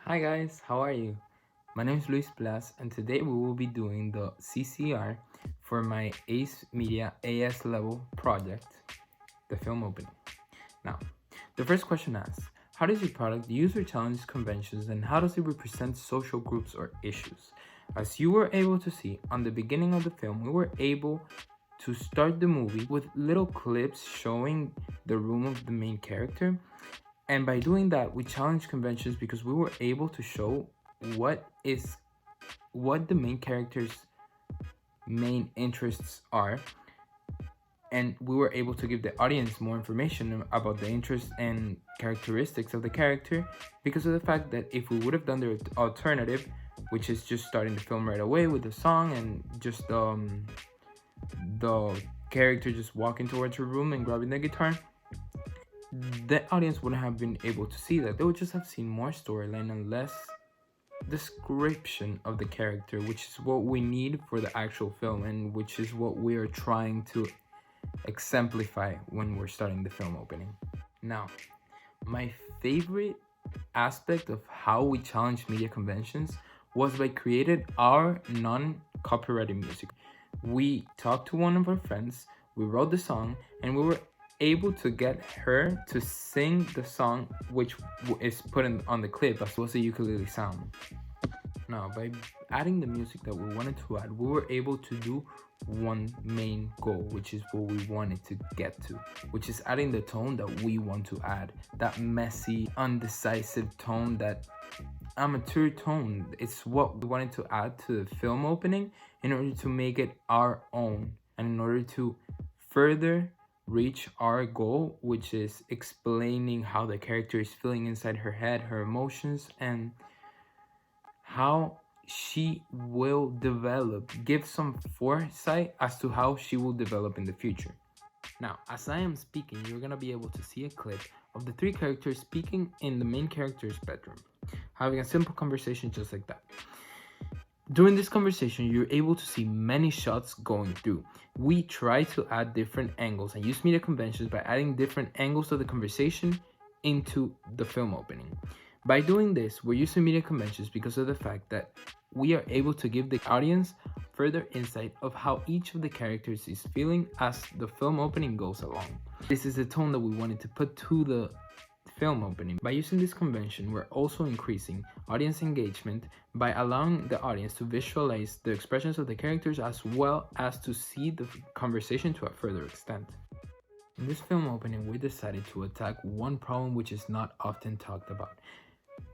Hi guys, how are you? My name is Luis Blas and today we will be doing the CCR for my ACE Media AS level project, the film opening. Now, the first question asks, how does your product use or challenge conventions and how does it represent social groups or issues? As you were able to see on the beginning of the film, we were able to start the movie with little clips showing the room of the main character, and by doing that we challenged conventions because we were able to show what the main character's main interests are, and we were able to give the audience more information about the interests and characteristics of the character, because of the fact that if we would have done the alternative, which is just starting the film right away with the song and just the character just walking towards her room and grabbing the guitar, the audience wouldn't have been able to see that. They would just have seen more storyline and less description of the character, which is what we need for the actual film and which is what we are trying to exemplify when we're starting the film opening. Now, my favorite aspect of how we challenge media conventions was by creating our non-copyrighted music. We talked to one of our friends, we wrote the song, and we were able to get her to sing the song, which is put on the clip as well as the ukulele sound. Now, by adding the music that we wanted to add, we were able to do one main goal, which is what we wanted to get to, which is adding the tone that we want to add, that messy, undecisive tone, that amateur tone. It's what we wanted to add to the film opening in order to make it our own and in order to further reach our goal, which is explaining how the character is feeling inside her head, her emotions, and how she will develop, give some foresight as to how she will develop in the future. Now, as I am speaking, you're gonna be able to see a clip of the three characters speaking in the main character's bedroom, having a simple conversation just like that. During this conversation, you're able to see many shots going through. We try to add different angles and use media conventions by adding different angles of the conversation into the film opening. By doing this, we're using media conventions because of the fact that we are able to give the audience further insight of how each of the characters is feeling as the film opening goes along. This is the tone that we wanted to put to the film opening. By using this convention, we're also increasing audience engagement by allowing the audience to visualize the expressions of the characters as well as to see the conversation to a further extent. In this film opening, we decided to attack one problem which is not often talked about,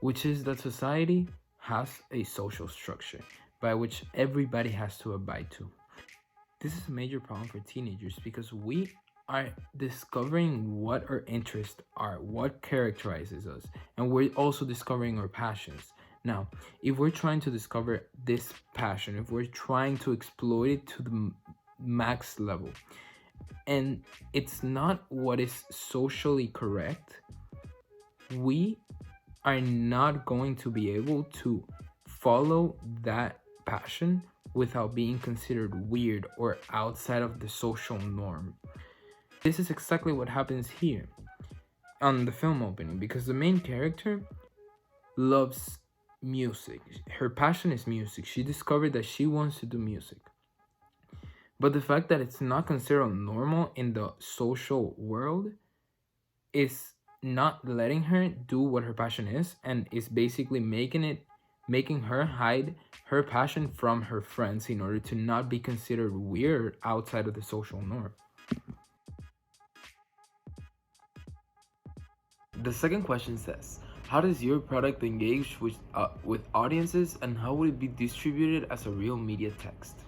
which is that society has a social structure by which everybody has to abide to. This is a major problem for teenagers because we are discovering what our interests are, what characterizes us, and we're also discovering our passions. Now, if we're trying to discover this passion, if we're trying to exploit it to the max level, and it's not what is socially correct, we are not going to be able to follow that passion without being considered weird or outside of the social norm. This is exactly what happens here on the film opening, because the main character loves music. Her passion is music. She discovered that she wants to do music. But the fact that it's not considered normal in the social world is not letting her do what her passion is, and is basically making her hide her passion from her friends in order to not be considered weird outside of the social norm. The second question says, how does your product engage with audiences and how would it be distributed as a real media text?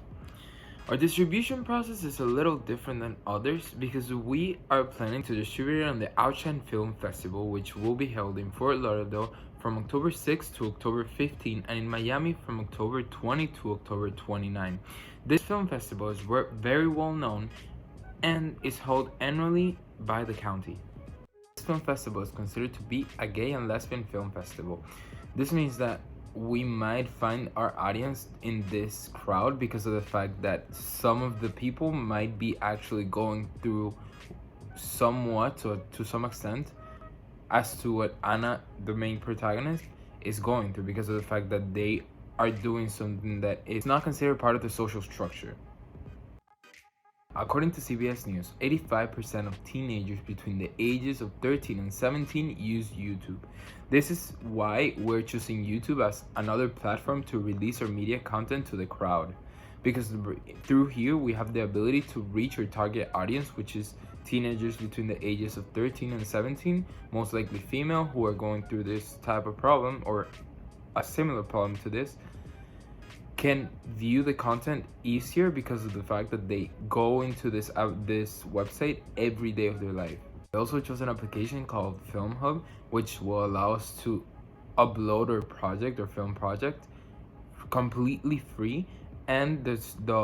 Our distribution process is a little different than others because we are planning to distribute it on the Outshine Film Festival, which will be held in Fort Lauderdale from October 6 to October 15 and in Miami from October 20 to October 29. This film festival is very well known and is held annually by the county. This film festival is considered to be a gay and lesbian film festival. This means that we might find our audience in this crowd because of the fact that some of the people might be actually going through somewhat to some extent as to what Anna, the main protagonist, is going through, because of the fact that they are doing something that is not considered part of the social structure. According to CBS News, 85% of teenagers between the ages of 13 and 17 use YouTube. This is why we're choosing YouTube as another platform to release our media content to the crowd. Because through here, we have the ability to reach our target audience, which is teenagers between the ages of 13 and 17, most likely female, who are going through this type of problem or a similar problem to this, can view the content easier because of the fact that they go into this website every day of their life. I also chose an application called Film Hub, which will allow us to upload our project or film project completely free, and the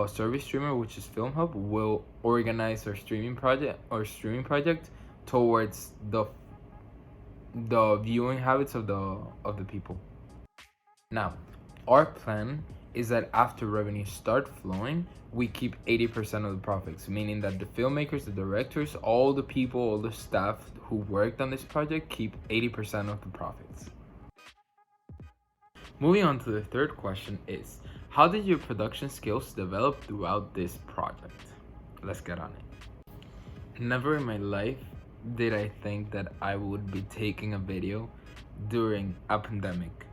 service streamer, which is Film Hub, will organize our streaming project towards the viewing habits of the people. Now, our plan is that after revenues start flowing, we keep 80% of the profits, meaning that the filmmakers, the directors, all the people, all the staff who worked on this project keep 80% of the profits. Moving on to the third question is, how did your production skills develop throughout this project? Let's get on it. Never in my life did I think that I would be taking a video during a pandemic.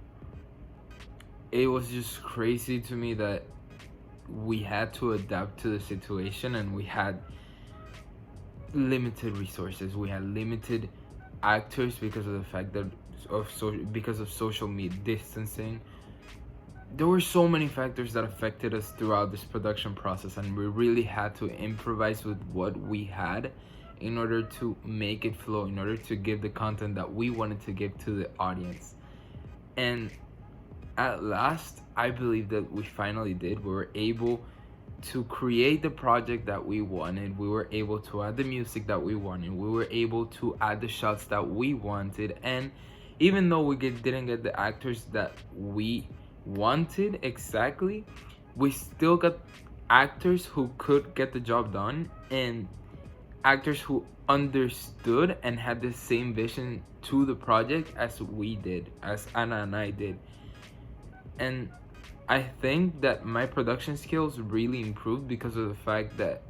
It was just crazy to me that we had to adapt to the situation, and we had limited resources. We had limited actors because of the fact that because of social media distancing. There were so many factors that affected us throughout this production process, and we really had to improvise with what we had in order to make it flow, in order to give the content that we wanted to give to the audience. And at last, I believe that we finally did. We were able to create the project that we wanted. We were able to add the music that we wanted. We were able to add the shots that we wanted. And even though we didn't get the actors that we wanted exactly, we still got actors who could get the job done, and actors who understood and had the same vision to the project as we did, as Anna and I did. And I think that my production skills really improved because of the fact that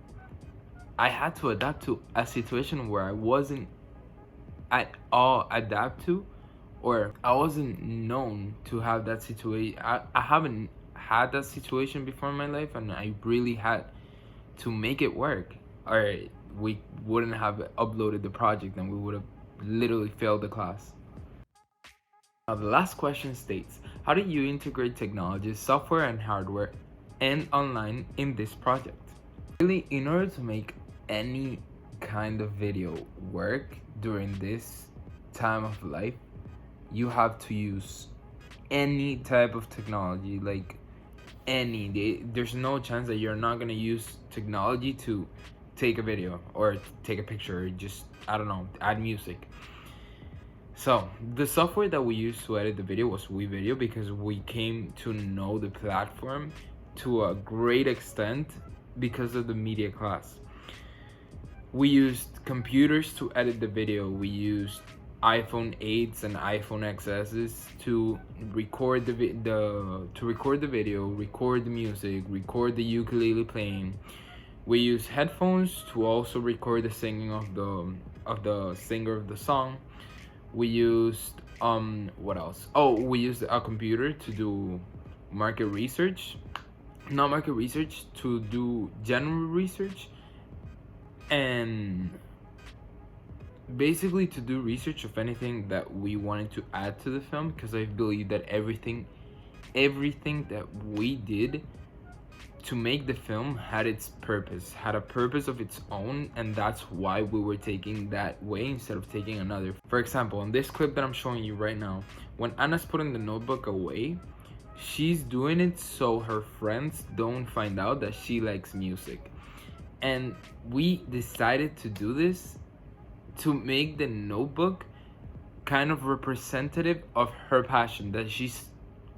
I had to adapt to a situation where I wasn't at all adapt to, or I wasn't known to have that situation. I haven't had that situation before in my life, and I really had to make it work, or we wouldn't have uploaded the project and we would have literally failed the class. Now, the last question states, how do you integrate technologies, software and hardware, and online in this project? Really, in order to make any kind of video work during this time of life, you have to use any type of technology, like there's no chance that you're not gonna use technology to take a video or take a picture, or just, I don't know, add music. So the software that we used to edit the video was WeVideo, because we came to know the platform to a great extent because of the media class. We used computers to edit the video. We used iPhone 8s and iPhone XSs to record the video, record the music, record the ukulele playing. We used headphones to also record the singing of the singer of the song. We used what else? Oh, we used a computer to do market research. Not market research, to do general research, and basically to do research of anything that we wanted to add to the film, because I believe that everything that we did to make the film had its purpose, had a purpose of its own, and that's why we were taking that way instead of taking another. For example, in this clip that I'm showing you right now, when Anna's putting the notebook away, she's doing it so her friends don't find out that she likes music. And we decided to do this to make the notebook kind of representative of her passion, that she's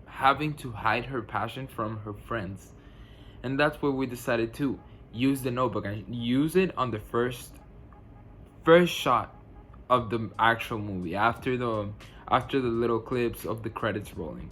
having to hide her passion from her friends. And that's where we decided to use the notebook and use it on the first shot of the actual movie. After after the little clips of the credits rolling.